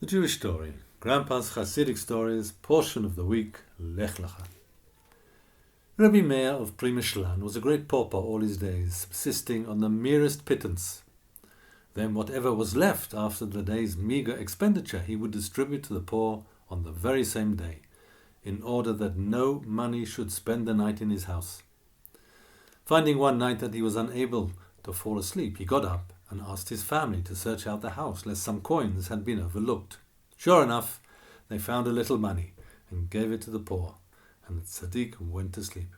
The Jewish story, Grandpa's Hasidic stories, portion of the week, Lecha. Rebbe Meir of Premishlan was a great pauper all his days, subsisting on the merest pittance. Then whatever was left after the day's meagre expenditure he would distribute to the poor on the very same day, in order that no money should spend the night in his house. Finding one night that he was unable to fall asleep, he got up and asked his family to search out the house lest some coins had been overlooked. Sure enough, they found a little money and gave it to the poor, and the tzaddik went to sleep.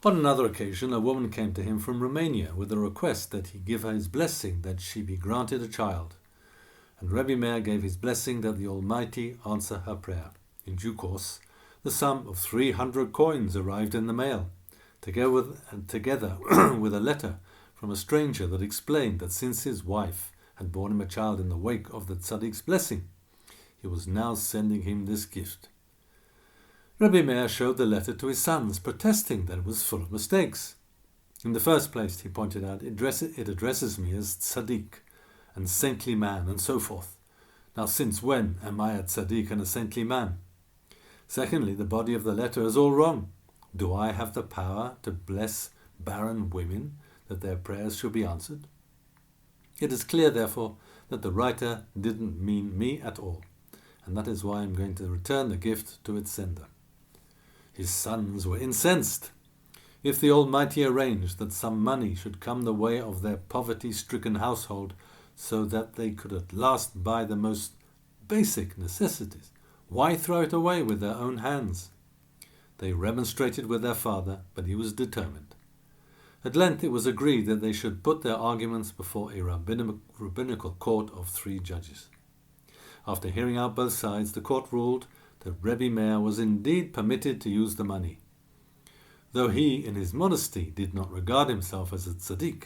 On another occasion, a woman came to him from Romania with a request that he give her his blessing that she be granted a child, and Rebbe Meir gave his blessing that the Almighty answer her prayer. In due course, the sum of 300 coins arrived in the mail, together with a letter from a stranger that explained that since his wife had borne him a child in the wake of the tzaddik's blessing, he was now sending him this gift. Rebbe Meir showed the letter to his sons, protesting that it was full of mistakes. In the first place, he pointed out, it addresses me as tzaddik and saintly man, and so forth. Now, since when am I a tzaddik and a saintly man? Secondly, the body of the letter is all wrong. Do I have the power to bless barren women that their prayers should be answered? It is clear, therefore, that the writer didn't mean me at all, and that is why I am going to return the gift to its sender. His sons were incensed. If the Almighty arranged that some money should come the way of their poverty-stricken household so that they could at last buy the most basic necessities, why throw it away with their own hands? They remonstrated with their father, but he was determined. At length it was agreed that they should put their arguments before a rabbinical court of 3 judges. After hearing out both sides, the court ruled that Rebbe Meir was indeed permitted to use the money. Though he, in his modesty, did not regard himself as a tzaddik,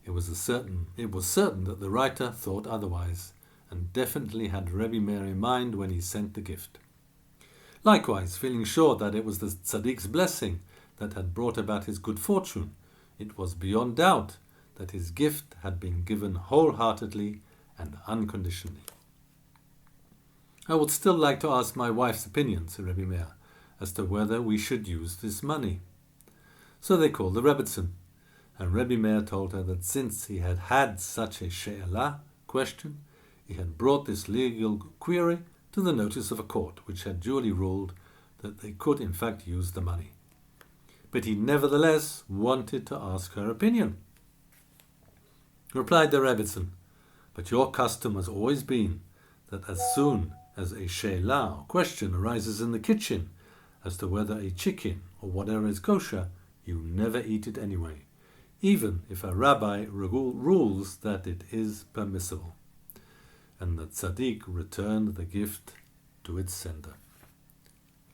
it was certain that the writer thought otherwise, and definitely had Rebbe Meir in mind when he sent the gift. Likewise, feeling sure that it was the tzaddik's blessing that had brought about his good fortune, it was beyond doubt that his gift had been given wholeheartedly and unconditionally. I would still like to ask my wife's opinion, said Rebbe Meir, as to whether we should use this money. So they called the Rebbitzin, and Rebbe Meir told her that since he had had such a she'elah question, he had brought this legal query to the notice of a court, which had duly ruled that they could in fact use the money. But he nevertheless wanted to ask her opinion. Replied the Rebbitzin, but your custom has always been that as soon as a she'elah or question arises in the kitchen as to whether a chicken or whatever is kosher, you never eat it anyway, even if a rabbi rules that it is permissible. And the tzaddik returned the gift to its sender.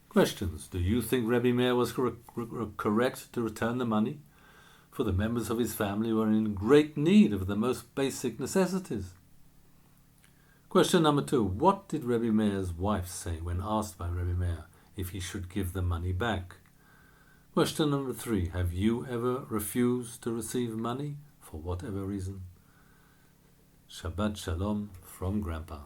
Questions. Do you think Rebbe Meir was correct to return the money? For the members of his family were in great need of the most basic necessities. Question number 2. What did Rebbe Meir's wife say when asked by Rebbe Meir if he should give the money back? Question number 3. Have you ever refused to receive money for whatever reason? Shabbat Shalom from Grandpa.